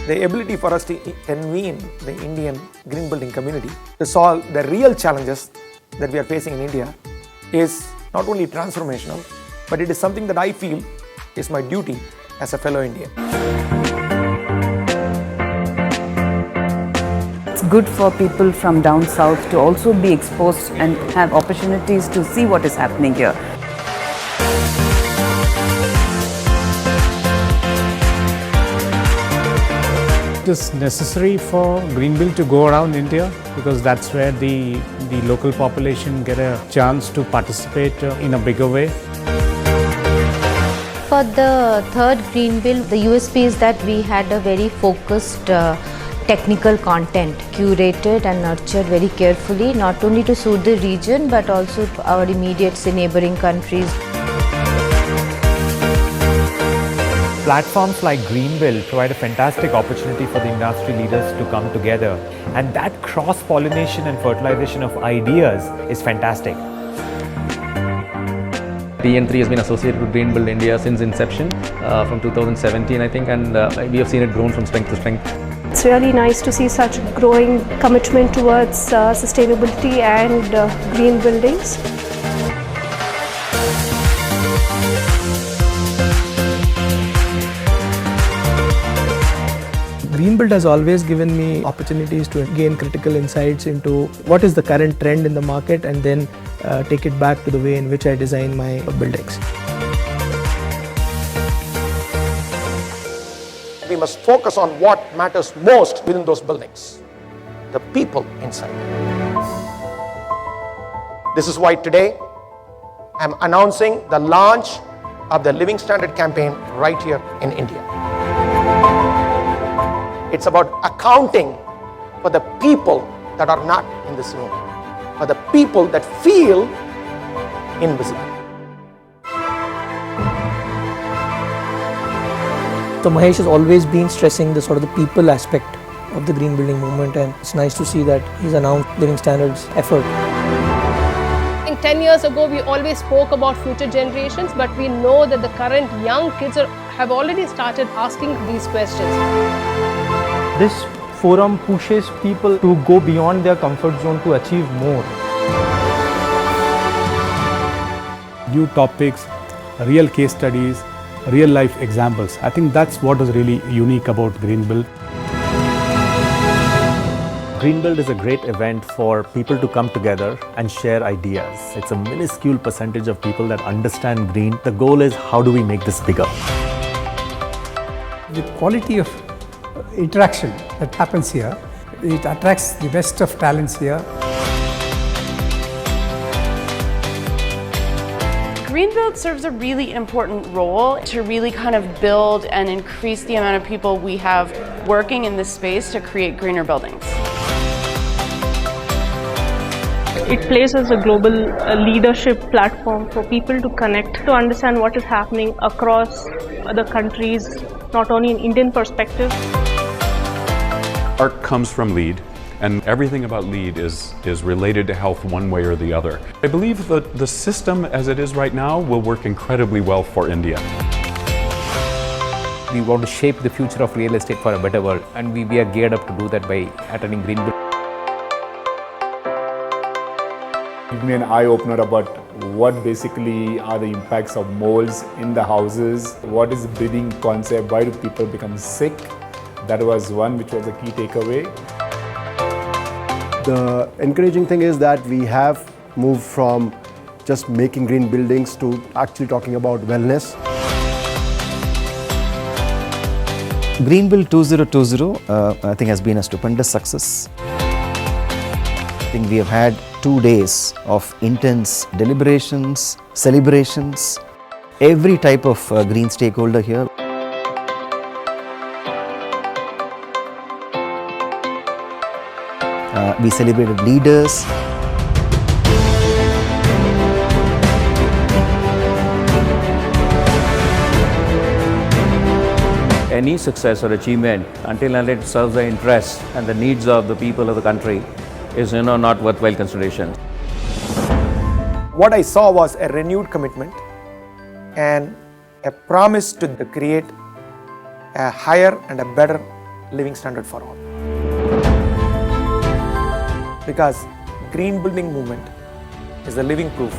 the ability for us to convene the Indian green building community to solve the real challenges that we are facing in India is not only transformational, but it is something that I feel is my duty as a fellow Indian. It's good for people from down south to also be exposed and have opportunities to see what is happening here. It is necessary for Greenbuild to go around India because that's where the local population get a chance to participate in a bigger way. For the third Greenbuild, the USP is that we had a very focused technical content curated and nurtured very carefully, not only to suit the region but also to our immediate neighboring countries. Platforms like Greenbuild provide a fantastic opportunity for the industry leaders to come together, and that cross-pollination and fertilization of ideas is fantastic. TN3 has been associated with Greenbuild India since inception, from 2017 I think, and we have seen it grown from strength to strength. It's really nice to see such growing commitment towards sustainability and green buildings. Greenbuild has always given me opportunities to gain critical insights into what is the current trend in the market and then take it back to the way in which I design my buildings. We must focus on what matters most within those buildings, the people inside. This is why today I'm announcing the launch of the Living Standard campaign right here in India. It's about accounting for the people that are not in this room, for the people that feel invisible. So Mahesh has always been stressing the sort of the people aspect of the green building movement, and it's nice to see that he's announced Living Standard's effort. I think 10 years ago we always spoke about future generations, but we know that the current young kids have already started asking these questions. This forum pushes people to go beyond their comfort zone to achieve more. New topics, real case studies, real life examples. I think that's what is really unique about Greenbuild. Greenbuild is a great event for people to come together and share ideas. It's a minuscule percentage of people that understand green. The goal is, how do we make this bigger? The quality of interaction that happens here, it attracts the best of talents here. Greenbuild serves a really important role to really kind of build and increase the amount of people we have working in this space to create greener buildings. It plays as a global leadership platform for people to connect, to understand what is happening across the countries, not only in Indian perspective. Art comes from LEED, and everything about LEED is related to health one way or the other. I believe that the system as it is right now will work incredibly well for India. We want to shape the future of real estate for a better world, and we are geared up to do that by attending Greenbuild. Give me an eye-opener about what basically are the impacts of molds in the houses, what is the breathing concept, why do people become sick. That was one which was a key takeaway. The encouraging thing is that we have moved from just making green buildings to actually talking about wellness. Greenbuild 2020 I think has been a stupendous success. I think we have had 2 days of intense deliberations, celebrations, every type of green stakeholder here. We celebrated leaders. Any success or achievement, until it serves the interests and the needs of the people of the country, is not worthwhile consideration. What I saw was a renewed commitment and a promise to create a higher and a better living standard for all. Because green building movement is the living proof